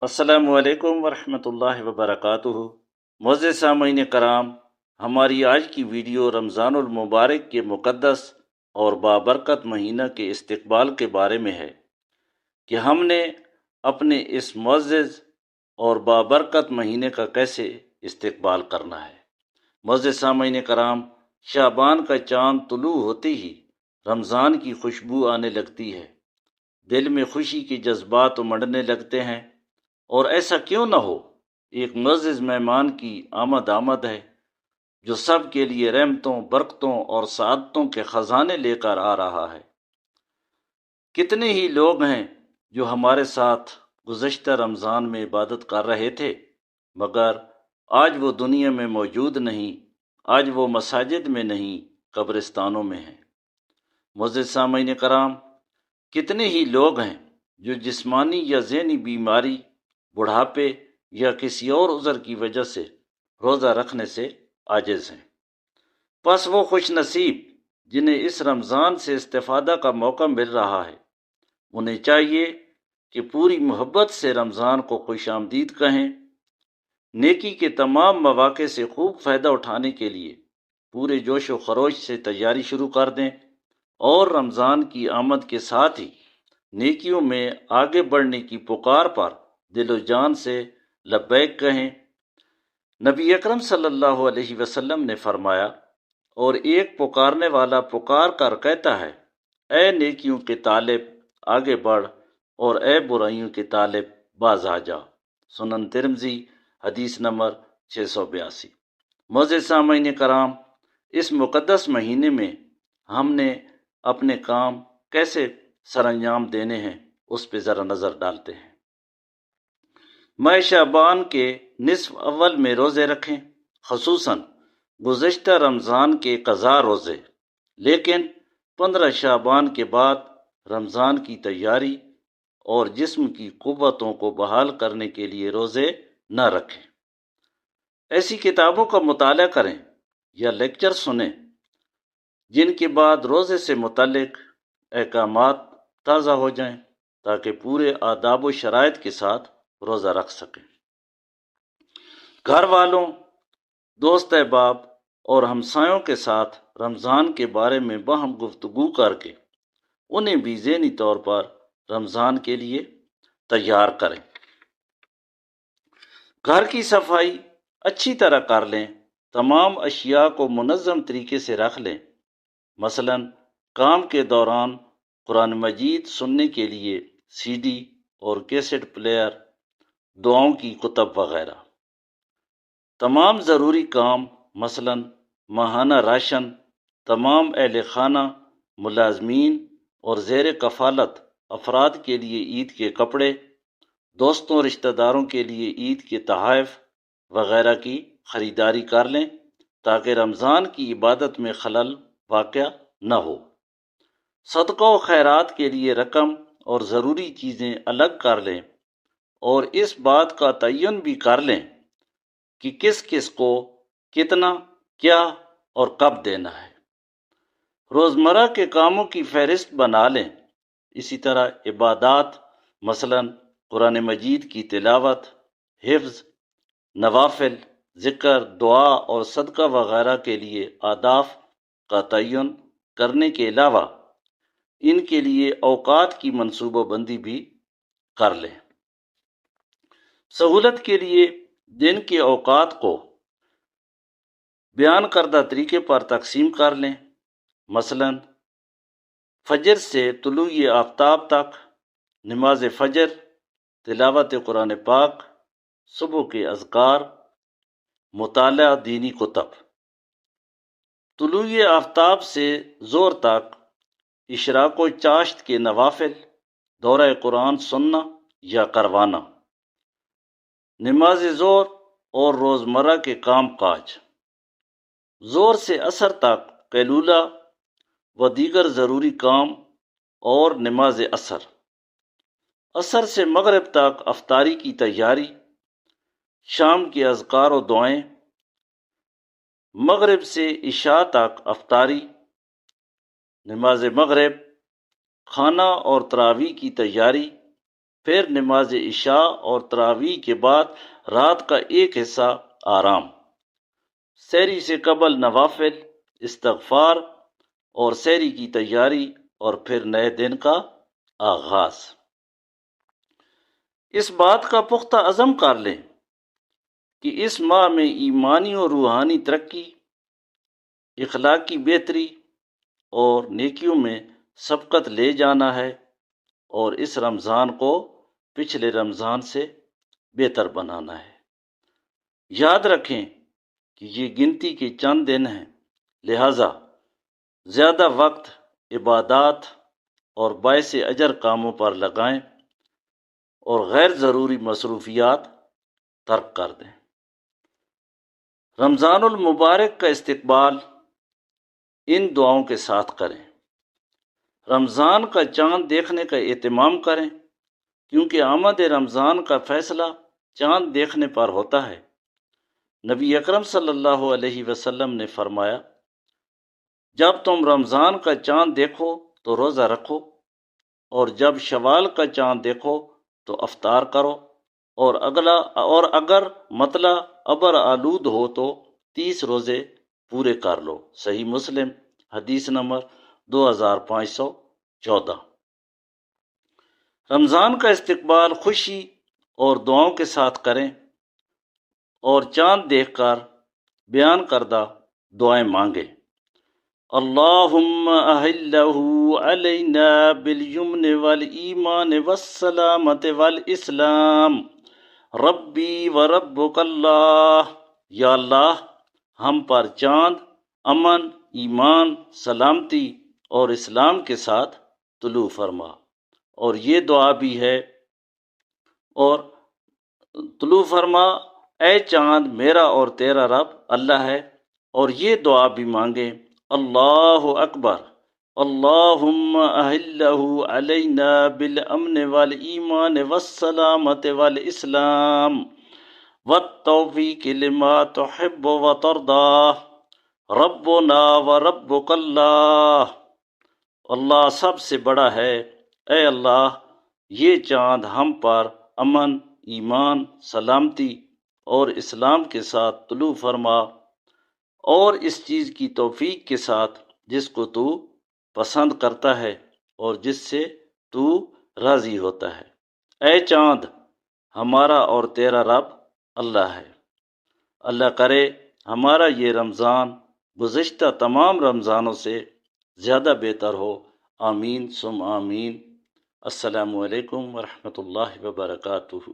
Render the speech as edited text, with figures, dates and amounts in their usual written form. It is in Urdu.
السلام علیکم ورحمۃ اللہ وبرکاتہ۔ معزز سامعین کرام، ہماری آج کی ویڈیو رمضان المبارک کے مقدس اور بابرکت مہینہ کے استقبال کے بارے میں ہے کہ ہم نے اپنے اس معزز اور بابرکت مہینے کا کیسے استقبال کرنا ہے۔ معزز سامعین کرام، شعبان کا چاند طلوع ہوتے ہی رمضان کی خوشبو آنے لگتی ہے، دل میں خوشی کے جذبات امڑنے لگتے ہیں، اور ایسا کیوں نہ ہو، ایک معزز مہمان کی آمد ہے جو سب کے لیے رحمتوں، برکتوں اور سعادتوں کے خزانے لے کر آ رہا ہے۔ کتنے ہی لوگ ہیں جو ہمارے ساتھ گزشتہ رمضان میں عبادت کر رہے تھے، مگر آج وہ دنیا میں موجود نہیں، آج وہ مساجد میں نہیں، قبرستانوں میں ہیں۔ معزز سامعین کرام، کتنے ہی لوگ ہیں جو جسمانی یا ذہنی بیماری، بڑھاپے یا کسی اور عذر کی وجہ سے روزہ رکھنے سے عاجز ہیں۔ پس وہ خوش نصیب جنہیں اس رمضان سے استفادہ کا موقع مل رہا ہے، انہیں چاہیے کہ پوری محبت سے رمضان کو خوش آمدید کہیں، نیکی کے تمام مواقع سے خوب فائدہ اٹھانے کے لیے پورے جوش و خروش سے تیاری شروع کر دیں، اور رمضان کی آمد کے ساتھ ہی نیکیوں میں آگے بڑھنے کی پکار پر دل و جان سے لبیک کہیں۔ نبی اکرم صلی اللہ علیہ وسلم نے فرمایا، اور ایک پکارنے والا پکار کر کہتا ہے، اے نیکیوں کے طالب آگے بڑھ، اور اے برائیوں کے طالب باز آ جا۔ سنن ترمذی، حدیث نمبر 682۔ معزز سامعین کرام، اس مقدس مہینے میں ہم نے اپنے کام کیسے سر انجام دینے ہیں، اس پہ ذرا نظر ڈالتے ہیں۔ ماہ شعبان کے نصف اول میں روزے رکھیں، خصوصاً گزشتہ رمضان کے قضا روزے، لیکن 15 شعبان کے بعد رمضان کی تیاری اور جسم کی قوتوں کو بحال کرنے کے لیے روزے نہ رکھیں۔ ایسی کتابوں کا مطالعہ کریں یا لیکچر سنیں جن کے بعد روزے سے متعلق احکامات تازہ ہو جائیں، تاکہ پورے آداب و شرائط کے ساتھ روزہ رکھ سکیں۔ گھر والوں، دوست احباب اور ہمسایوں کے ساتھ رمضان کے بارے میں باہم گفتگو کر کے انہیں بھی ذہنی طور پر رمضان کے لیے تیار کریں۔ گھر کی صفائی اچھی طرح کر لیں، تمام اشیاء کو منظم طریقے سے رکھ لیں، مثلا کام کے دوران قرآن مجید سننے کے لیے سی ڈی اور کیسٹ پلیئر، دعاؤں کی کتب وغیرہ۔ تمام ضروری کام مثلا ماہانہ راشن، تمام اہل خانہ، ملازمین اور زیر کفالت افراد کے لیے عید کے کپڑے، دوستوں رشتہ داروں کے لیے عید کے تحائف وغیرہ کی خریداری کر لیں، تاکہ رمضان کی عبادت میں خلل واقع نہ ہو۔ صدقہ و خیرات کے لیے رقم اور ضروری چیزیں الگ کر لیں، اور اس بات کا تعین بھی کر لیں کہ کس کس کو کتنا، کیا اور کب دینا ہے۔ روزمرہ کے کاموں کی فہرست بنا لیں۔ اسی طرح عبادات مثلا قرآن مجید کی تلاوت، حفظ، نوافل، ذکر، دعا اور صدقہ وغیرہ کے لیے اہداف کا تعین کرنے کے علاوہ ان کے لیے اوقات کی منصوبہ بندی بھی کر لیں۔ سہولت کے لیے دن کے اوقات کو بیان کردہ طریقے پر تقسیم کر لیں، مثلا فجر سے طلوع آفتاب تک نماز فجر، تلاوت قرآن پاک، صبح کے اذکار، مطالعہ دینی کتب۔ طلوع آفتاب سے ظہر تک اشراق و چاشت کے نوافل، دورہ قرآن سننا یا کروانا، نماز ظہر اور روزمرہ کے کام کاج۔ ظہر سے عصر تک قیلولہ و دیگر ضروری کام اور نماز عصر۔ عصر سے مغرب تک افطاری کی تیاری، شام کے اذکار و دعائیں۔ مغرب سے عشاء تک افطاری، نماز مغرب، کھانا اور تراویح کی تیاری، پھر نماز عشاء اور تراویح کے بعد رات کا ایک حصہ آرام، سحری سے قبل نوافل، استغفار اور سحری کی تیاری، اور پھر نئے دن کا آغاز۔ اس بات کا پختہ عزم کر لیں کہ اس ماہ میں ایمانی اور روحانی ترقی، اخلاقی بہتری اور نیکیوں میں سبقت لے جانا ہے، اور اس رمضان کو پچھلے رمضان سے بہتر بنانا ہے۔ یاد رکھیں کہ یہ گنتی کے چند دن ہیں، لہٰذا زیادہ وقت عبادات اور باعث اجر کاموں پر لگائیں اور غیر ضروری مصروفیات ترک کر دیں۔ رمضان المبارک کا استقبال ان دعاؤں کے ساتھ کریں۔ رمضان کا چاند دیکھنے کا اہتمام کریں، کیونکہ آمد رمضان کا فیصلہ چاند دیکھنے پر ہوتا ہے۔ نبی اکرم صلی اللہ علیہ وسلم نے فرمایا، جب تم رمضان کا چاند دیکھو تو روزہ رکھو، اور جب شوال کا چاند دیکھو تو افطار کرو، اور اگر مطلع ابر آلود ہو تو 30 روزے پورے کر لو۔ صحیح مسلم، حدیث نمبر 2514۔ رمضان کا استقبال خوشی اور دعاؤں کے ساتھ کریں، اور چاند دیکھ کر بیان کردہ دعائیں مانگیں۔ اللہم احلہ علینا بالیمن والایمان والسلامت والاسلام، ربی و ربک اللہ۔ یا اللہ، ہم پر چاند، امن، ایمان، سلامتی اور اسلام کے ساتھ طلوع فرما۔ اور یہ دعا بھی ہے، اور طلوع فرما اے چاند میرا اور تیرا رب اللہ ہے۔ اور یہ دعا بھی مانگیں، اللہ اکبر، اللہم احلہ علینا بالامن والایمان والسلامت والاسلام والتوفیق لما تحب وترضى، ربنا وربک اللہ۔ اللہ سب سے بڑا ہے، اے اللہ یہ چاند ہم پر امن، ایمان، سلامتی اور اسلام کے ساتھ طلوع فرما، اور اس چیز کی توفیق کے ساتھ جس کو تو پسند کرتا ہے اور جس سے تو راضی ہوتا ہے۔ اے چاند، ہمارا اور تیرا رب اللہ ہے۔ اللہ کرے ہمارا یہ رمضان گزشتہ تمام رمضانوں سے زیادہ بہتر ہو، آمین ثم آمین۔ السلام علیکم ورحمۃ اللہ وبرکاتہ۔